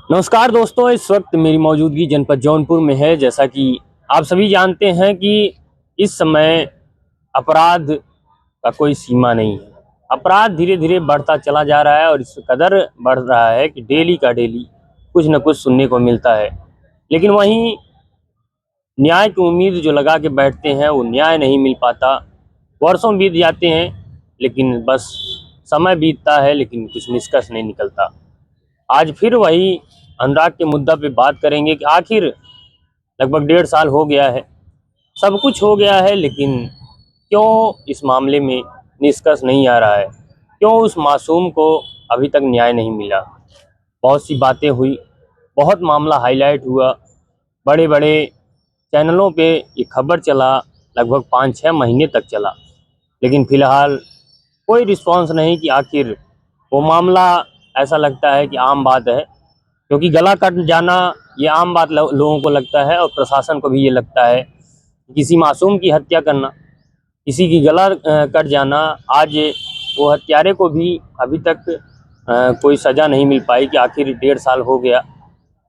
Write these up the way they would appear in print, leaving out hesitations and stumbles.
नमस्कार दोस्तों, इस वक्त मेरी मौजूदगी जनपद जौनपुर में है। जैसा कि आप सभी जानते हैं कि इस समय अपराध का कोई सीमा नहीं है। अपराध धीरे धीरे बढ़ता चला जा रहा है और इस कदर बढ़ रहा है कि डेली का डेली कुछ न कुछ सुनने को मिलता है। लेकिन वहीं न्याय की उम्मीद जो लगा के बैठते हैं वो न्याय नहीं मिल पाता। वर्षों बीत जाते हैं लेकिन बस समय बीतता है, लेकिन कुछ निष्कर्ष नहीं निकलता। आज फिर वही अनुराग के मुद्दा पे बात करेंगे कि आखिर लगभग 1.5 साल हो गया है, सब कुछ हो गया है, लेकिन क्यों इस मामले में निष्कर्ष नहीं आ रहा है? क्यों उस मासूम को अभी तक न्याय नहीं मिला? बहुत सी बातें हुई, बहुत मामला हाईलाइट हुआ, बड़े बड़े चैनलों पे ये खबर चला, लगभग 5-6 महीने तक चला, लेकिन फिलहाल कोई रिस्पॉन्स नहीं कि आखिर वो मामला, ऐसा लगता है कि आम बात है। क्योंकि गला कट जाना ये आम बात लोगों को लगता है और प्रशासन को भी ये लगता है। किसी मासूम की हत्या करना, किसी की गला कट जाना, आज वो हत्यारे को भी अभी तक कोई सज़ा नहीं मिल पाई कि आखिर 1.5 साल हो गया,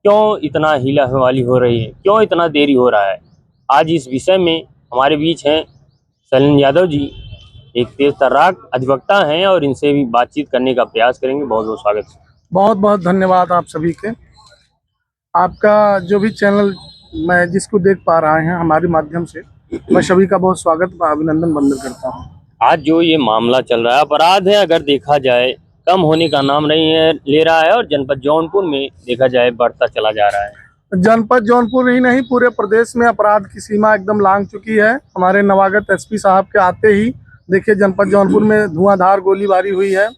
क्यों इतना हीला हवाली हो रही है, क्यों इतना देरी हो रहा है? आज इस विषय में हमारे बीच हैं शैलेंद्र यादव जी, एक तेज तर्राक अधिवक्ता हैं, और इनसे भी बातचीत करने का प्रयास करेंगे। बहुत बहुत स्वागत है। बहुत बहुत धन्यवाद आप सभी के। आपका जो भी चैनल मैं जिसको देख पा रहा है हमारे माध्यम से, मैं सभी का बहुत स्वागत व अभिनंदन वंदन करता हूँ। आज जो ये मामला चल रहा है, अपराध है, अगर देखा जाए कम होने का नाम नहीं है ले रहा है, और जनपद जौनपुर में देखा जाए बढ़ता चला जा रहा है। जनपद जौनपुर ही नहीं, पूरे प्रदेश में अपराध की सीमा एकदम लांघ चुकी है। हमारे नवागत एसपी साहब के आते ही देखिए जनपद जौनपुर में धुआंधार गोलीबारी हुई है।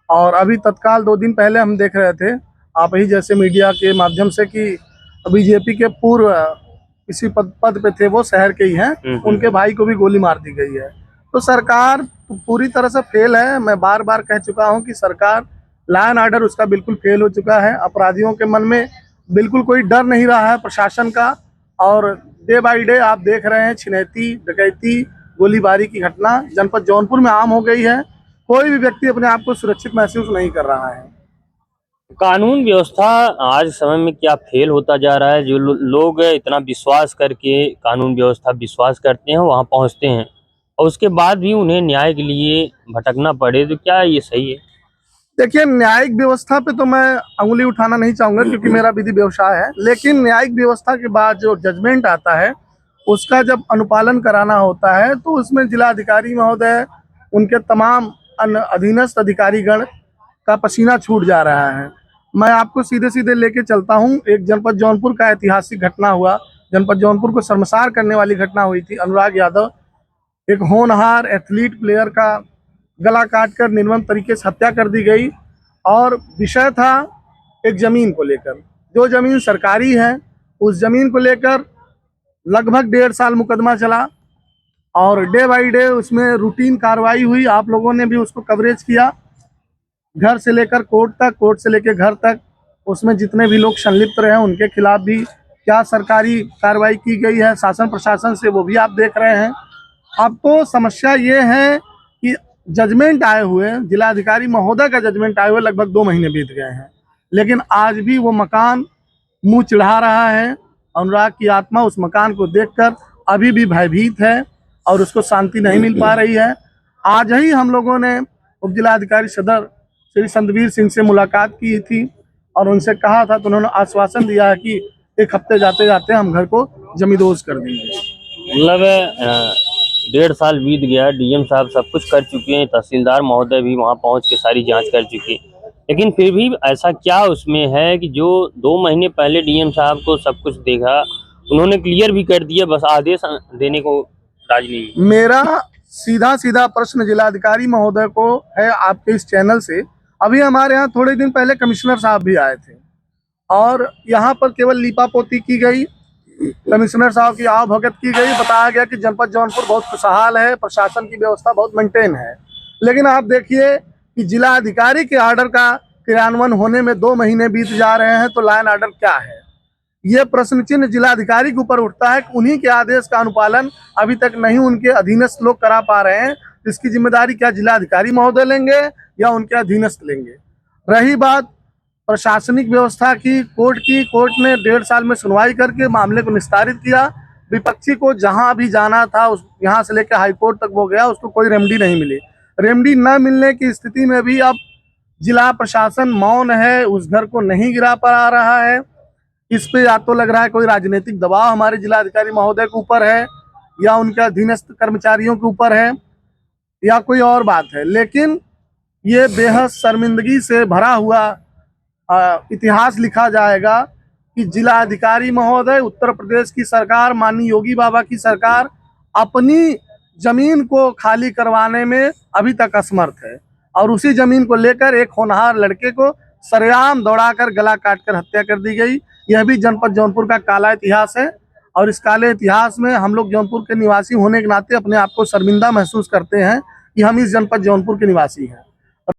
और अभी तत्काल 2 दिन पहले हम देख रहे थे आप ही जैसे मीडिया के माध्यम से कि बीजेपी के पूर्व किसी पद पे थे, वो शहर के ही हैं, उनके भाई को भी गोली मार दी गई है। तो सरकार पूरी तरह से फेल है। मैं बार बार कह चुका हूं कि सरकार लॉ एंड ऑर्डर उसका बिल्कुल फेल हो चुका है। अपराधियों के मन में बिल्कुल कोई डर नहीं रहा है प्रशासन का। और डे बाय डे आप देख रहे हैं छिनैती, डकैती, गोलीबारी की घटना जनपद जौनपुर में आम हो गई है। कोई भी व्यक्ति अपने आप को सुरक्षित महसूस नहीं कर रहा है। कानून व्यवस्था आज समय में क्या फेल होता जा रहा है। जो लोग इतना विश्वास करके कानून व्यवस्था विश्वास करते हैं, वहां पहुंचते हैं, और उसके बाद भी उन्हें न्याय के लिए भटकना पड़े, तो क्या ये सही है? देखिए, न्यायिक व्यवस्था पे तो मैं अंगुली उठाना नहीं चाहूंगा क्योंकि मेरा विधि व्यवसाय है। लेकिन न्यायिक व्यवस्था के बाद जो जजमेंट आता है उसका जब अनुपालन कराना होता है तो उसमें जिलाधिकारी महोदय, उनके तमाम अधीनस्थ अधिकारीगण का पसीना छूट जा रहा है। मैं आपको सीधे सीधे लेके चलता हूँ। एक जनपद जौनपुर का ऐतिहासिक घटना हुआ। जनपद जौनपुर को शर्मसार करने वाली घटना हुई थी। अनुराग यादव, एक होनहार एथलीट प्लेयर का गला काटकर निर्मम तरीके से हत्या कर दी गई। और विषय था एक जमीन को लेकर। जो जमीन सरकारी है, उस जमीन को लेकर लगभग 1.5 साल मुकदमा चला और डे बाई डे उसमें रूटीन कार्रवाई हुई। आप लोगों ने भी उसको कवरेज किया, घर से लेकर कोर्ट तक, कोर्ट से लेकर घर तक। उसमें जितने भी लोग संलिप्त रहे उनके खिलाफ भी क्या सरकारी कार्रवाई की गई है शासन प्रशासन से, वो भी आप देख रहे हैं। अब तो समस्या ये है कि जजमेंट आए हुए, जिलाधिकारी महोदय का जजमेंट आए हुए लगभग 2 महीने बीत गए हैं, लेकिन आज भी वो मकान मुंह चिढ़ा रहा है। अनुराग की आत्मा उस मकान को देखकर अभी भी भयभीत है और उसको शांति नहीं मिल पा रही है। आज ही हम लोगों ने उप जिलाधिकारी सदर श्री संतवीर सिंह से मुलाकात की थी और उनसे कहा था, तो उन्होंने आश्वासन दिया है कि 1 हफ्ते जाते जाते हम घर को जमींदोज कर देंगे। मतलब 1.5 साल बीत गया, डीएम साहब सब कुछ कर चुके हैं, तहसीलदार महोदय भी वहां पहुंच के सारी जांच कर चुके हैं, लेकिन फिर भी ऐसा क्या उसमें है कि जो 2 महीने पहले डीएम साहब को सब कुछ देखा, उन्होंने क्लियर भी कर दिया, बस आदेश देने को राजी नहीं। मेरा सीधा सीधा प्रश्न जिलाधिकारी महोदय को है आपके इस चैनल से। अभी हमारे यहाँ थोड़े दिन पहले कमिश्नर साहब भी आए थे और यहाँ पर केवल लीपापोती की गई, कमिश्नर साहब की आवभगत की गई, बताया गया कि जनपद जौनपुर बहुत खुशहाल है, प्रशासन की व्यवस्था बहुत मेंटेन है। लेकिन आप देखिए कि जिला अधिकारी के ऑर्डर का क्रियान्वयन होने में 2 महीने बीत जा रहे हैं, तो लॉ एंड ऑर्डर क्या है? ये प्रश्न चिन्ह जिलाधिकारी के ऊपर उठता है कि उन्हीं के आदेश का अनुपालन अभी तक नहीं उनके अधीनस्थ लोग करा पा रहे हैं। इसकी जिम्मेदारी क्या जिलाधिकारी महोदय लेंगे या उनके अधीनस्थ लेंगे? रही बात प्रशासनिक व्यवस्था की, कोर्ट ने 1.5 साल में सुनवाई करके मामले को निस्तारित किया। विपक्षी को जहां भी जाना था उस यहाँ से लेकर हाई कोर्ट तक वो गया, उसको कोई रेमेडी नहीं मिली। रेमेडी न मिलने की स्थिति में भी अब जिला प्रशासन मौन है, उस घर को नहीं गिरा पा रहा है। इस पे या तो लग रहा है कोई राजनीतिक दबाव हमारे जिलाधिकारी महोदय के ऊपर है, या उनके अधीनस्थ कर्मचारियों के ऊपर है, या कोई और बात है। लेकिन ये बेहद शर्मिंदगी से भरा हुआ इतिहास लिखा जाएगा कि जिलाधिकारी महोदय, उत्तर प्रदेश की सरकार, माननीय योगी बाबा की सरकार अपनी जमीन को खाली करवाने में अभी तक असमर्थ है, और उसी जमीन को लेकर एक होनहार लड़के को सरेआम दौड़ाकर गला काटकर हत्या कर दी गई। यह भी जनपद जौनपुर का काला इतिहास है, और इस काले इतिहास में हम लोग जौनपुर के निवासी होने के नाते अपने आप को शर्मिंदा महसूस करते हैं कि हम इस जनपद जौनपुर के निवासी हैं।